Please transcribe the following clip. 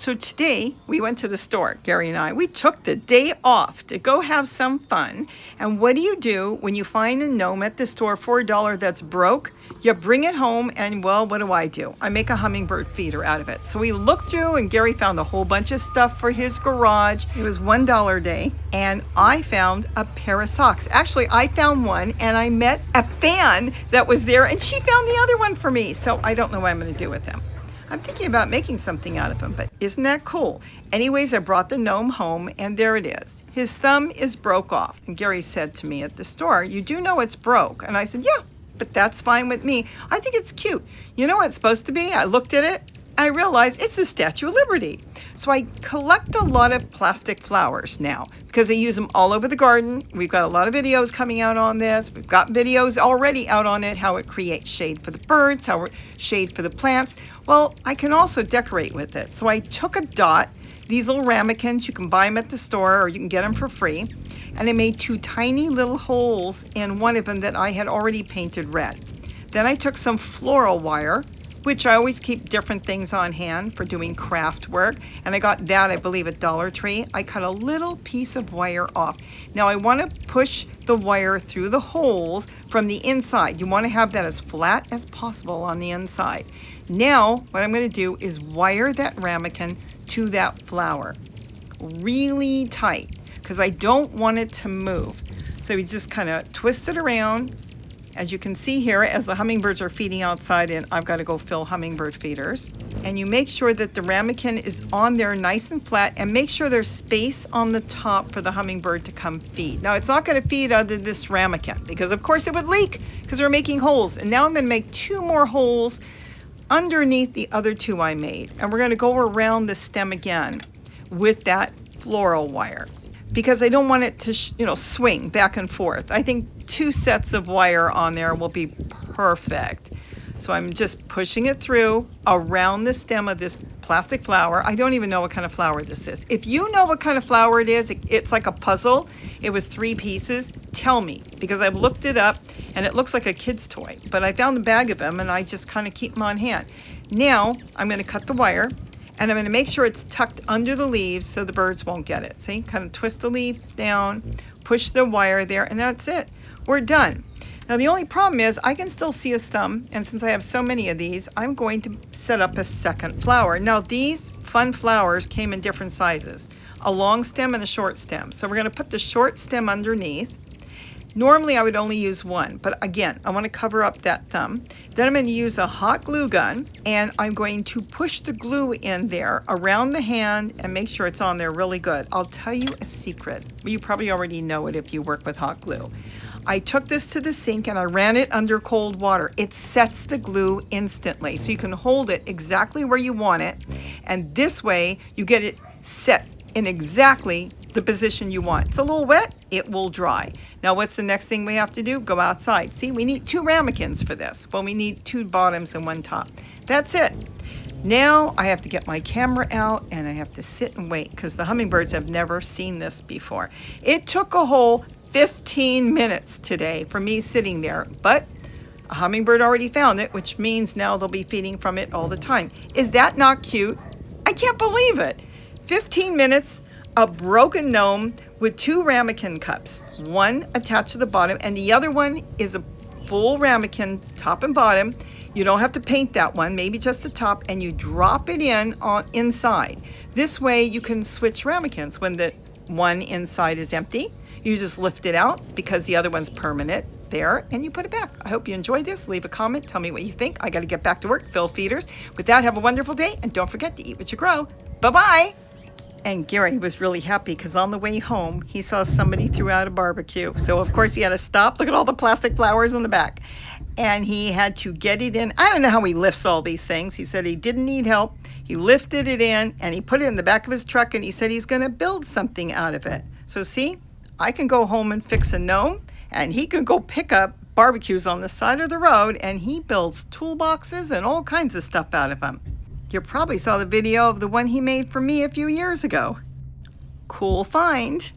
So today we went to the store, Gary and I. We took the day off to go have some fun. And what do you do when you find a gnome at the store for $1 that's broke? You bring it home and, well, what do? I make a hummingbird feeder out of it. So we looked through and Gary found a whole bunch of stuff for his garage. It was $1 a day. And I found a pair of socks. Actually, I found one and I met a fan that was there and she found the other one for me. So I don't know what I'm going to do with them. I'm thinking about making something out of him, but isn't that cool? Anyways, I brought the gnome home and there it is. His thumb is broke off. And Gary said to me at the store, "You do know it's broke." And I said, "Yeah, but that's fine with me. I think it's cute. You know what it's supposed to be?" I looked at it. I realized it's the Statue of Liberty. So I collect a lot of plastic flowers now because I use them all over the garden. We've got a lot of videos coming out on this. We've got videos already out on it, how it creates shade for the birds, how it shade for the plants. Well, I can also decorate with it. So I took a dot, these little ramekins, you can buy them at the store or you can get them for free. And I made two tiny little holes in one of them that I had already painted red. Then I took some floral wire, which I always keep different things on hand for doing craft work. And I got that, I believe, at Dollar Tree. I cut a little piece of wire off. Now I want to push the wire through the holes from the inside. You want to have that as flat as possible on the inside. Now, what I'm going to do is wire that ramekin to that flower really tight because I don't want it to move. So we just kind of twist it around. As you can see here, as the hummingbirds are feeding outside and I've got to go fill hummingbird feeders. And you make sure that the ramekin is on there nice and flat and make sure there's space on the top for the hummingbird to come feed. Now it's not going to feed out of this ramekin because of course it would leak because we're making holes. And now I'm going to make 2 more holes underneath the other 2 I made. And we're going to go around the stem again with that floral wire because I don't want it to swing back and forth. I think 2 sets of wire on there will be perfect. So I'm just pushing it through around the stem of this plastic flower. I don't even know what kind of flower this is. If you know what kind of flower it is, it's like a puzzle. It was 3 pieces. Tell me, because I've looked it up and it looks like a kid's toy. But I found a bag of them and I just kind of keep them on hand. Now I'm going to cut the wire. And I'm going to make sure it's tucked under the leaves so the birds won't get it. See, kind of twist the leaf down, push the wire there, and that's it. We're done. Now the only problem is I can still see his thumb, and since I have so many of these, I'm going to set up a second flower. Now these fun flowers came in different sizes, a long stem and a short stem. So we're going to put the short stem underneath. Normally I would only use 1, but again, I want to cover up that thumb. Then I'm going to use a hot glue gun and I'm going to push the glue in there around the hand and make sure it's on there really good. I'll tell you a secret. You probably already know it if you work with hot glue. I took this to the sink and I ran it under cold water. It sets the glue instantly, so you can hold it exactly where you want it. And this way you get it set in exactly the position you want. It's a little wet, it will dry. Now what's the next thing we have to do? Go outside. See, we need 2 ramekins for this. Well, we need 2 bottoms and 1 top. That's it. Now I have to get my camera out and I have to sit and wait because the hummingbirds have never seen this before. It took a whole 15 minutes today for me sitting there, but a hummingbird already found it, which means now they'll be feeding from it all the time. Is that not cute? I can't believe it. 15 minutes, a broken gnome with 2 ramekin cups, 1 attached to the bottom and the other one is a full ramekin top and bottom. You don't have to paint that one, maybe just the top, and you drop it in on inside. This way you can switch ramekins. When the one inside is empty, you just lift it out because the other one's permanent there and you put it back. I hope you enjoyed this. Leave a comment, tell me what you think. I got to get back to work, fill feeders. With that, have a wonderful day and don't forget to eat what you grow. Bye-bye. And Gary was really happy because on the way home, he saw somebody threw out a barbecue. So, of course, he had to stop. Look at all the plastic flowers in the back. And he had to get it in. I don't know how he lifts all these things. He said he didn't need help. He lifted it in and he put it in the back of his truck and he said he's going to build something out of it. So, see, I can go home and fix a gnome and he can go pick up barbecues on the side of the road and he builds toolboxes and all kinds of stuff out of them. You probably saw the video of the one he made for me a few years ago. Cool find.